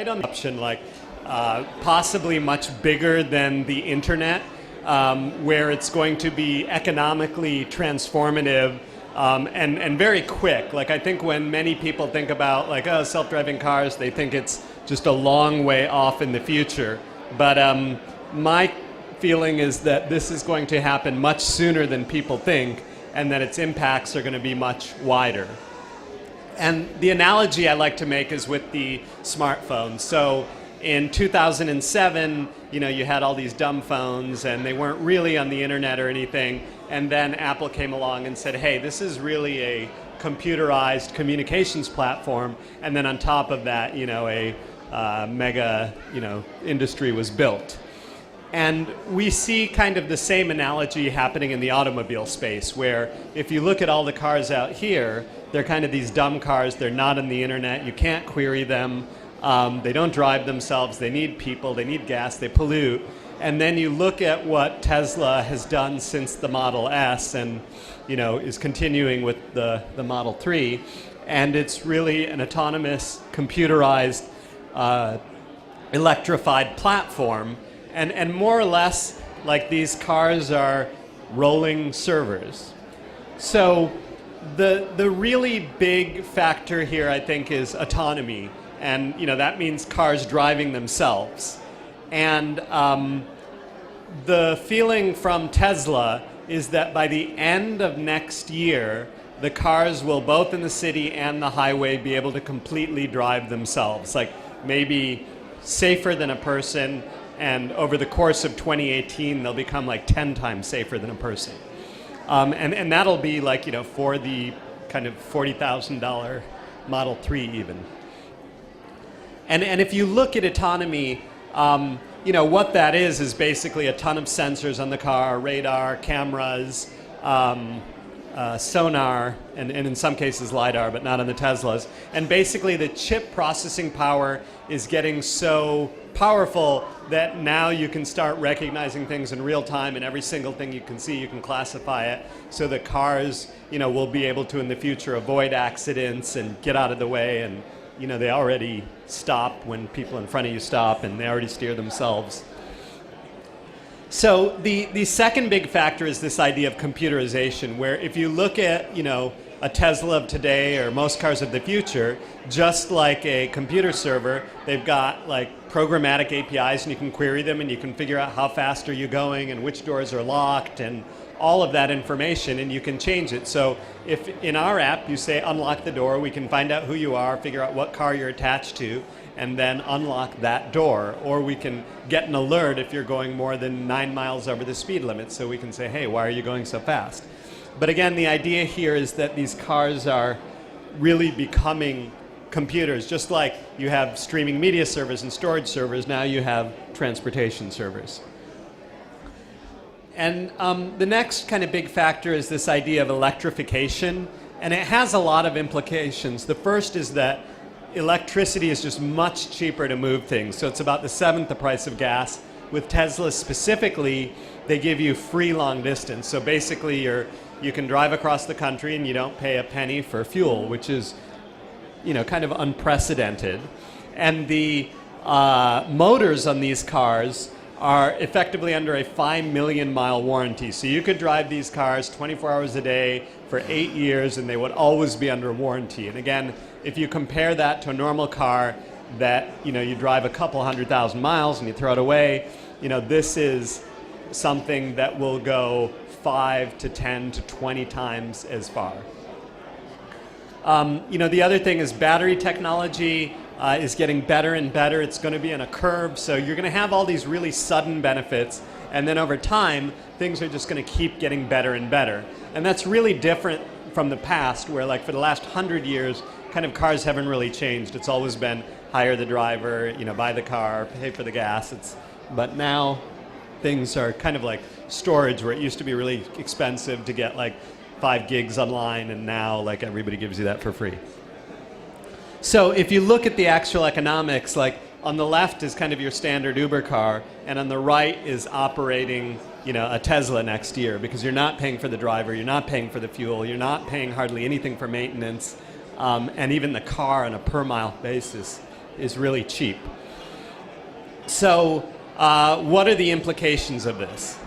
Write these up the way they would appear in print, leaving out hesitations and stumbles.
right on the option, like possibly much bigger than the internet, where it's going to be economically transformative and very quick. Like I think when many people think about like, oh, self-driving cars, they think it's just a long way off in the future. But my feeling is that this is going to happen much sooner than people think, and that its impacts are going to be much wider. And the analogy I like to make is with the smartphone. So in 2007, you had all these dumb phones and they weren't really on the internet or anything. And then Apple came along and said, hey, this is really a computerized communications platform. And then on top of that, a mega, industry was built. And we see kind of the same analogy happening in the automobile space, where if you look at all the cars out here, they're kind of these dumb cars. They're not on the internet. You can't query them. They don't drive themselves. They need people. They need gas. They pollute. And then you look at what Tesla has done since the Model S and is continuing with the Model 3. And it's really an autonomous, computerized, electrified platform. And more or less, like these cars are rolling servers. So the really big factor here, I think, is autonomy. And that means cars driving themselves. And the feeling from Tesla is that by the end of next year, the cars will, both in the city and the highway, be able to completely drive themselves. Like maybe safer than a person. And over the course of 2018, they'll become like 10 times safer than a person. And that'll be like, for the kind of $40,000 Model 3 even. And if you look at autonomy, what that is basically a ton of sensors on the car, radar, cameras, sonar, and in some cases LiDAR, but not on the Teslas. And basically the chip processing power is getting so powerful that now you can start recognizing things in real time, and every single thing you can see, you can classify it, so the cars, will be able to in the future avoid accidents and get out of the way, and they already stop when people in front of you stop, and they already steer themselves. So the second big factor is this idea of computerization, where if you look at, a Tesla of today or most cars of the future, just like a computer server, they've got like programmatic APIs, and you can query them and you can figure out how fast are you going and which doors are locked and all of that information, and you can change it. So if in our app you say unlock the door, we can find out who you are, figure out what car you're attached to, and then unlock that door. Or we can get an alert if you're going more than 9 miles over the speed limit, so we can say, hey, why are you going so fast? But again, the idea here is that these cars are really becoming computers. Just like you have streaming media servers and storage servers, now you have transportation servers. And the next kind of big factor is this idea of electrification, and it has a lot of implications. The first is that electricity is just much cheaper to move things, so it's about the seventh the price of gas. With Tesla specifically, they give you free long distance, so basically you can drive across the country and you don't pay a penny for fuel, which is kind of unprecedented. And the motors on these cars are effectively under a 5 million mile warranty. So you could drive these cars 24 hours a day for 8 years and they would always be under warranty. And again, if you compare that to a normal car that you drive a couple 100,000 miles and you throw it away, this is something that will go 5 to 10 to 20 times as far. The other thing is battery technology is getting better and better. It's going to be on a curve, so you're going to have all these really sudden benefits, and then over time, things are just going to keep getting better and better. And that's really different from the past, where like for the last 100 years, kind of cars haven't really changed. It's always been hire the driver, buy the car, pay for the gas. But now things are kind of like storage, where it used to be really expensive to get like 5 gigs online, and now like everybody gives you that for free. So if you look at the actual economics, like on the left is kind of your standard Uber car, and on the right is operating a Tesla next year, because you're not paying for the driver, you're not paying for the fuel, you're not paying hardly anything for maintenance, and even the car on a per mile basis is really cheap. So what are the implications of this?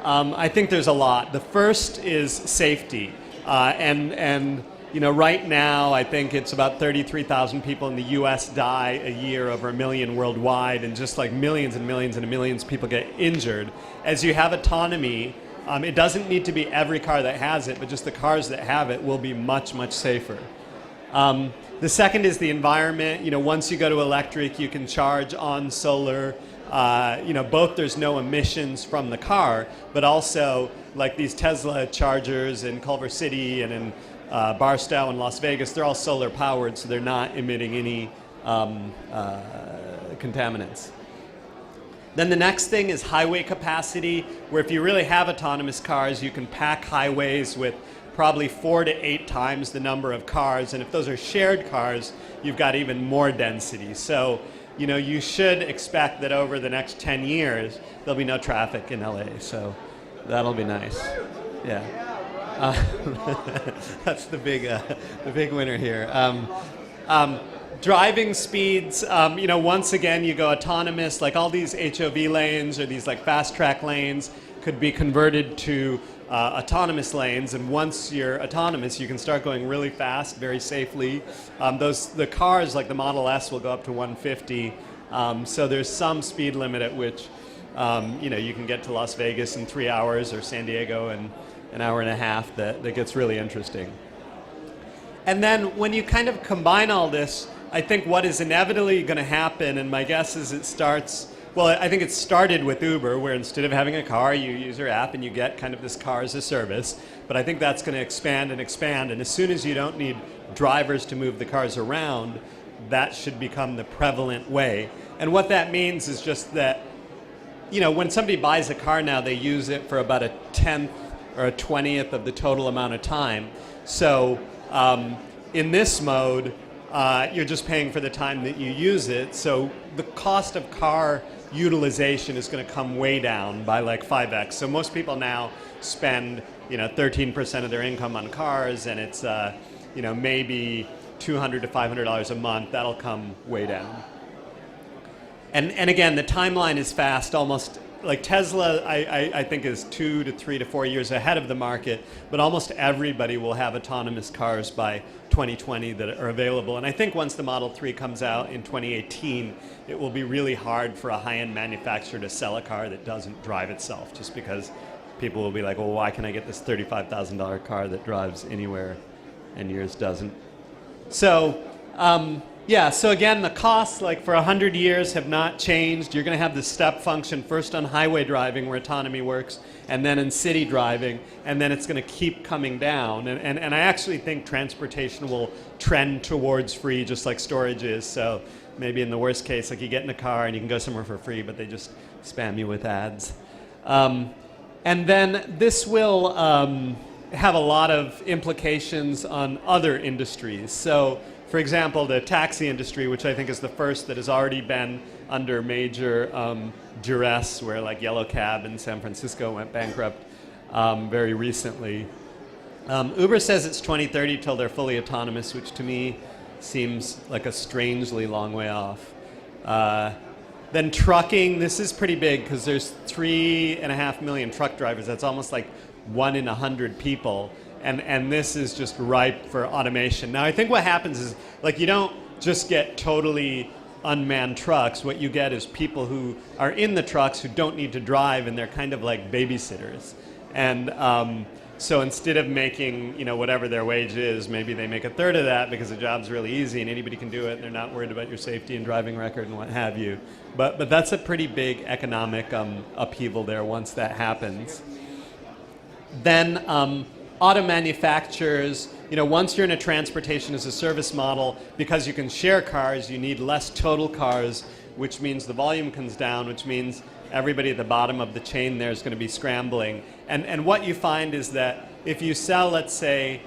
I think there's a lot. The first is safety. And right now, I think it's about 33,000 people in the U.S. die a year, over 1 million worldwide, and just like millions and millions and millions of people get injured. As you have autonomy, it doesn't need to be every car that has it, but just the cars that have it will be much, much safer. The second is the environment. Once you go to electric, you can charge on solar. Both there's no emissions from the car, but also like these Tesla chargers in Culver City and in Barstow and Las Vegas, they're all solar powered, so they're not emitting any contaminants. Then the next thing is highway capacity, where if you really have autonomous cars, you can pack highways with probably 4 to 8 times the number of cars, and if those are shared cars, you've got even more density. So, you should expect that over the next 10 years, there'll be no traffic in LA, so that'll be nice. Yeah. That's the big winner here. Driving speeds, once again, you go autonomous, like all these HOV lanes or these like fast track lanes could be converted to autonomous lanes, and once you're autonomous, you can start going really fast, very safely. The cars, like the Model S, will go up to 150, so there's some speed limit at which you can get to Las Vegas in 3 hours, or San Diego in an hour and a half. That gets really interesting. And then when you kind of combine all this, I think what is inevitably going to happen, and my guess is I think it started with Uber, where instead of having a car, you use your app and you get kind of this car as a service. But I think that's going to expand and expand. And as soon as you don't need drivers to move the cars around, that should become the prevalent way. And what that means is just that, when somebody buys a car now, they use it for about a 10th or a 20th of the total amount of time. So in this mode, you're just paying for the time that you use it. So the cost of car utilization is going to come way down by like 5x. So most people now spend 13% of their income on cars, and it's maybe $200 to $500 a month. That'll come way down. And again, the timeline is fast. Almost like Tesla, I think is 2 to 3 to 4 years ahead of the market, but almost everybody will have autonomous cars by 2020 that are available. And I think once the Model 3 comes out in 2018, it will be really hard for a high-end manufacturer to sell a car that doesn't drive itself, just because people will be like, well, why can I get this $35,000 car that drives anywhere and yours doesn't? So, so again, the costs, like for 100 years, have not changed. You're going to have this step function, first on highway driving, where autonomy works, and then in city driving, and then it's going to keep coming down. And I actually think transportation will trend towards free, just like storage is. So maybe in the worst case, like you get in a car and you can go somewhere for free, but they just spam you with ads. And then this will have a lot of implications on other industries. So, for example, the taxi industry, which I think is the first that has already been under major duress, where like Yellow Cab in San Francisco went bankrupt very recently. Uber says it's 2030 till they're fully autonomous, which to me seems like a strangely long way off. Then trucking, this is pretty big because there's 3.5 million truck drivers. That's almost like 1 in 100 people. And this is just ripe for automation. Now, I think what happens is, like, you don't just get totally unmanned trucks. What you get is people who are in the trucks who don't need to drive, and they're kind of like babysitters. And so instead of making, whatever their wage is, maybe they make a third of that because the job's really easy and anybody can do it, and they're not worried about your safety and driving record and what have you. But that's a pretty big economic upheaval there once that happens. Then auto manufacturers, once you're in a transportation as a service model, because you can share cars, you need less total cars, which means the volume comes down, which means everybody at the bottom of the chain there is going to be scrambling. And what you find is that if you sell, let's say,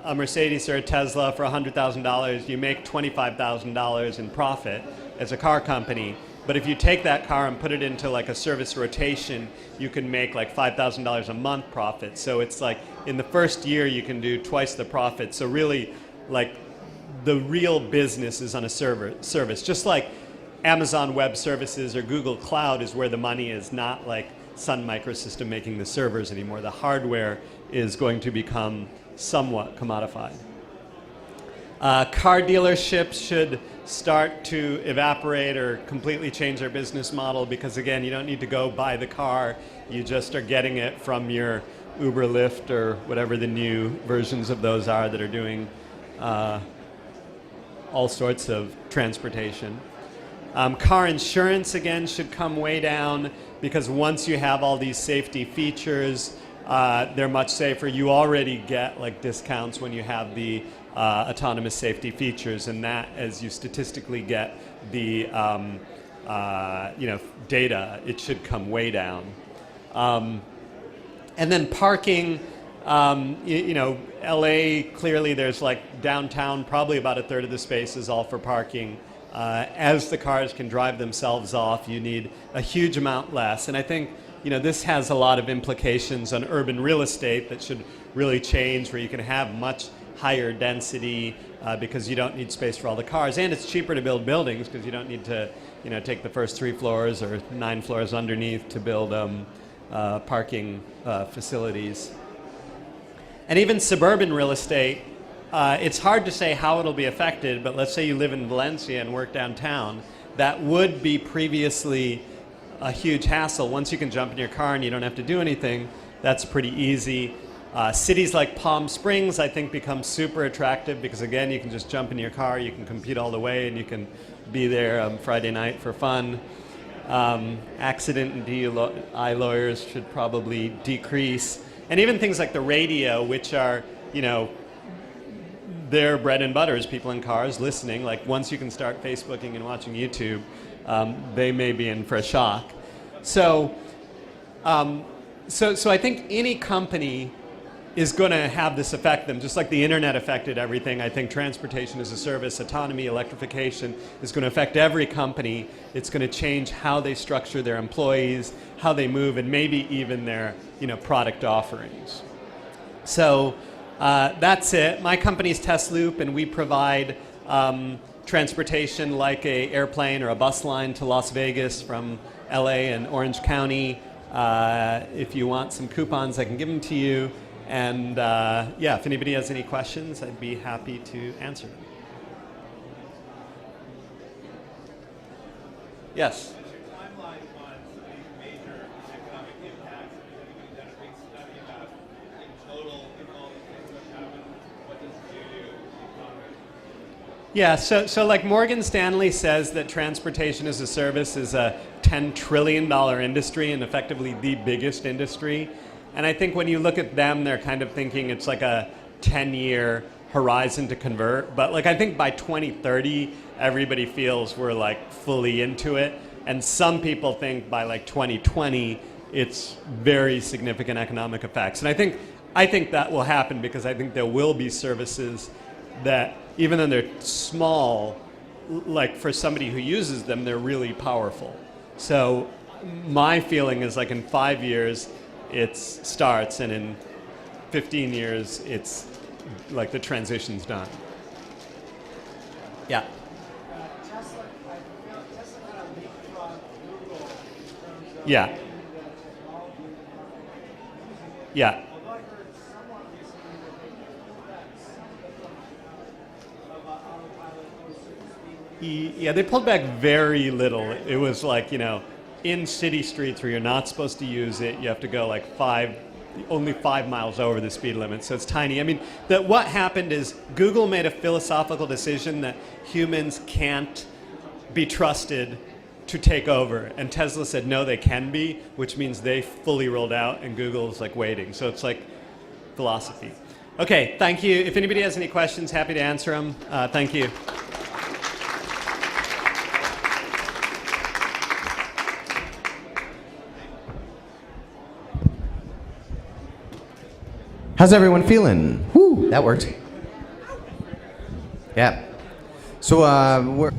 a Mercedes or a Tesla for $100,000, you make $25,000 in profit as a car company. But if you take that car and put it into like a service rotation, you can make like $5,000 a month profit. So it's like in the first year you can do twice the profit. So really, like, the real business is on a service. Just like Amazon Web Services or Google Cloud is where the money is, not like Sun Microsystem making the servers anymore. The hardware is going to become somewhat commodified. Car dealerships should start to evaporate or completely change their business model because, again, you don't need to go buy the car. You just are getting it from your Uber, Lyft, or whatever the new versions of those are that are doing all sorts of transportation. Car insurance, again, should come way down because once you have all these safety features, they're much safer. You already get like discounts when you have the autonomous safety features, and that, as you statistically get the data, it should come way down. And then parking, LA, clearly there's like downtown, probably about a third of the space is all for parking. As the cars can drive themselves off, you need a huge amount less. And I think this has a lot of implications on urban real estate that should really change, where you can have much higher density because you don't need space for all the cars. And it's cheaper to build buildings because you don't need to take the first 3 floors or 9 floors underneath to build parking facilities. And even suburban real estate, it's hard to say how it'll be affected, but let's say you live in Valencia and work downtown. That would be previously a huge hassle. Once you can jump in your car and you don't have to do anything, that's pretty easy. Cities like Palm Springs, I think, become super attractive because, again, you can just jump in your car, you can compete all the way, and you can be there Friday night for fun. Accident and DUI lawyers should probably decrease. And even things like the radio, which are, their bread and butter is people in cars listening. Like once you can start Facebooking and watching YouTube, they may be in for a shock. So I think any company is going to have this affect them, just like the internet affected everything. I think transportation as a service, autonomy, electrification is going to affect every company. It's going to change how they structure their employees, how they move, and maybe even their product offerings. So that's it. My company's Tesloop, and we provide transportation like an airplane or a bus line to Las Vegas from LA and Orange County. If you want some coupons, I can give them to you. And if anybody has any questions, I'd be happy to answer them. Yes? What's your timeline on some of these major economic impacts? You've done a big study about, in total, all the things that have happened, what does it do to the economy? Yeah, so like Morgan Stanley says that transportation as a service is a $10 trillion industry and effectively the biggest industry. And I think when you look at them, they're kind of thinking it's like a 10-year horizon to convert. But like I think by 2030, everybody feels we're like fully into it. And some people think by like 2020, it's very significant economic effects. And I think that will happen because I think there will be services that, even though they're small, like for somebody who uses them, they're really powerful. So my feeling is like in 5 years, it starts, and in 15 years, it's like the transition's done. Yeah. Tesla kind of leapfrogged Google in terms of Yeah. the technology and Yeah. although I heard somewhat recently that they pulled back some of autopilot or certain speed limits. Yeah, they pulled back very little. It was like, in city streets where you're not supposed to use it, you have to go like only 5 miles over the speed limit, so it's tiny. I mean, what happened is Google made a philosophical decision that humans can't be trusted to take over, and Tesla said no, they can be, which means they fully rolled out, and Google's like waiting. So it's like philosophy. Okay, thank you. If anybody has any questions, happy to answer them. Thank you. How's everyone feeling? Woo, that worked. Yeah. So we're